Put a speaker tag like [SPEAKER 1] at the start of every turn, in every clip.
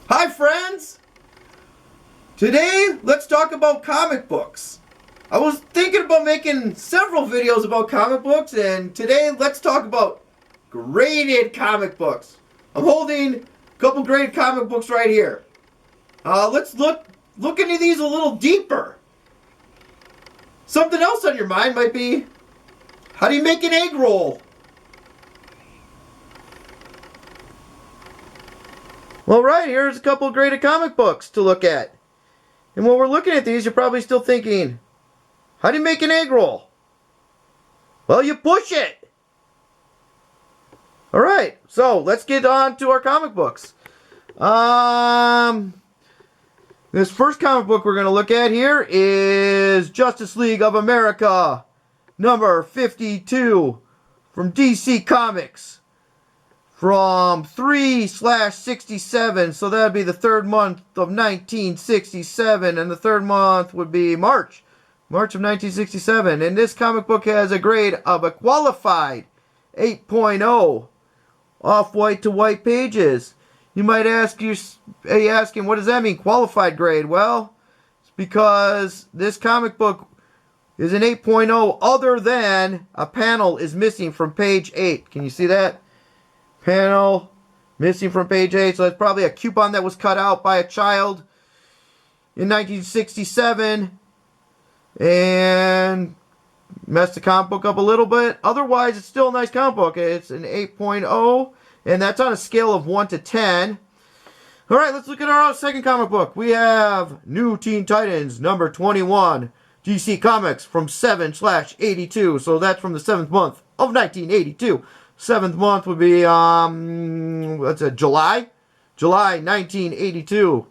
[SPEAKER 1] Hi friends! Today, let's talk about comic books. I was thinking about making several videos about comic books, and today let's talk about graded comic books. I'm holding a couple graded comic books right here. Let's look into these a little deeper. Something else on your mind might be, how do you make an egg roll? Well, right, here's a couple of graded comic books to look at. And while we're looking at these, you're probably still thinking, how do you make an egg roll? Well, you push it. Alright, so let's get on to our comic books. This first comic book we're going to look at here is Justice League of America, number 52 from DC Comics. From 3/67, so that would be the third month of 1967, and the third month would be March of 1967. And this comic book has a grade of a qualified 8.0, off-white to white pages. You might ask, asking, what does that mean, qualified grade? Well, it's because this comic book is an 8.0 other than a panel is missing from page 8. Can you see that? Panel missing from page 8, so that's probably a coupon that was cut out by a child in 1967 and messed the comic book up a little bit. Otherwise, it's still a nice comic book. It's an 8.0, and that's on a scale of 1 to 10. Alright, let's look at our second comic book. We have New Teen Titans number 21, DC Comics from 7/82, so that's from the 7th month of 1982. 7th month would be, July 1982.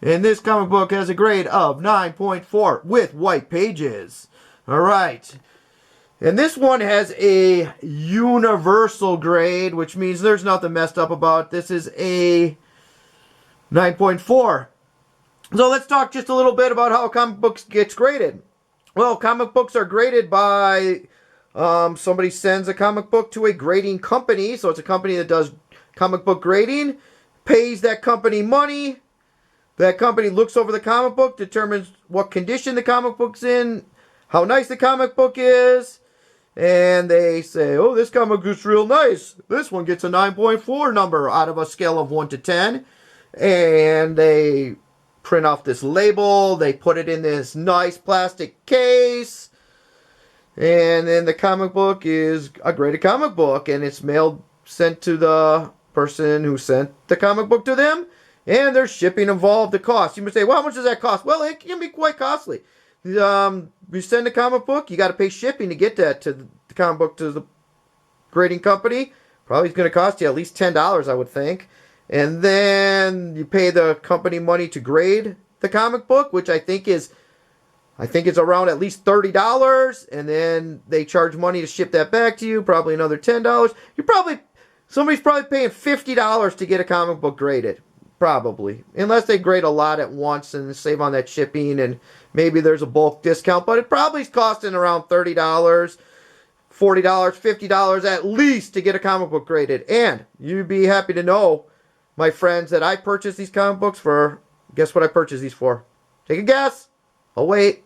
[SPEAKER 1] And this comic book has a grade of 9.4 with white pages. Alright. And this one has a universal grade, which means there's nothing messed up about it. This is a 9.4. So let's talk just a little bit about how a comic book gets graded. Well, comic books are graded by... somebody sends a comic book to a grading company, so it's a company that does comic book grading, pays that company money, that company looks over the comic book, determines what condition the comic book's in, how nice the comic book is, and they say, oh, this comic book's real nice. This one gets a 9.4 number out of a scale of 1 to 10, and they print off this label, they put it in this nice plastic case, and then the comic book is a graded comic book, and it's sent to the person who sent the comic book to them, and there's shipping involved, the cost. You may say, well, how much does that cost? Well, it can be quite costly. You send a comic book, you got to pay shipping to get that to the comic book to the grading company. Probably going to cost you at least $10, I would think. And then you pay the company money to grade the comic book, which I think it's around at least $30, and then they charge money to ship that back to you, probably another $10. Somebody's probably paying $50 to get a comic book graded, probably. Unless they grade a lot at once and save on that shipping, and maybe there's a bulk discount, but it probably is costing around $30, $40, $50 at least to get a comic book graded. And you'd be happy to know, my friends, that I purchased these comic books for, guess what I purchased these for? Take a guess. I'll wait.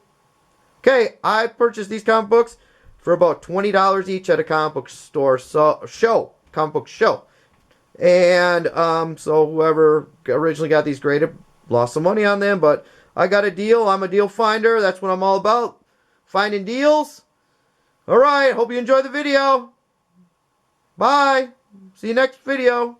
[SPEAKER 1] Okay, I purchased these comic books for about $20 each at a comic book store comic book show. And so whoever originally got these graded lost some money on them, but I got a deal. I'm a deal finder. That's what I'm all about. Finding deals. Alright, hope you enjoyed the video. Bye. See you next video.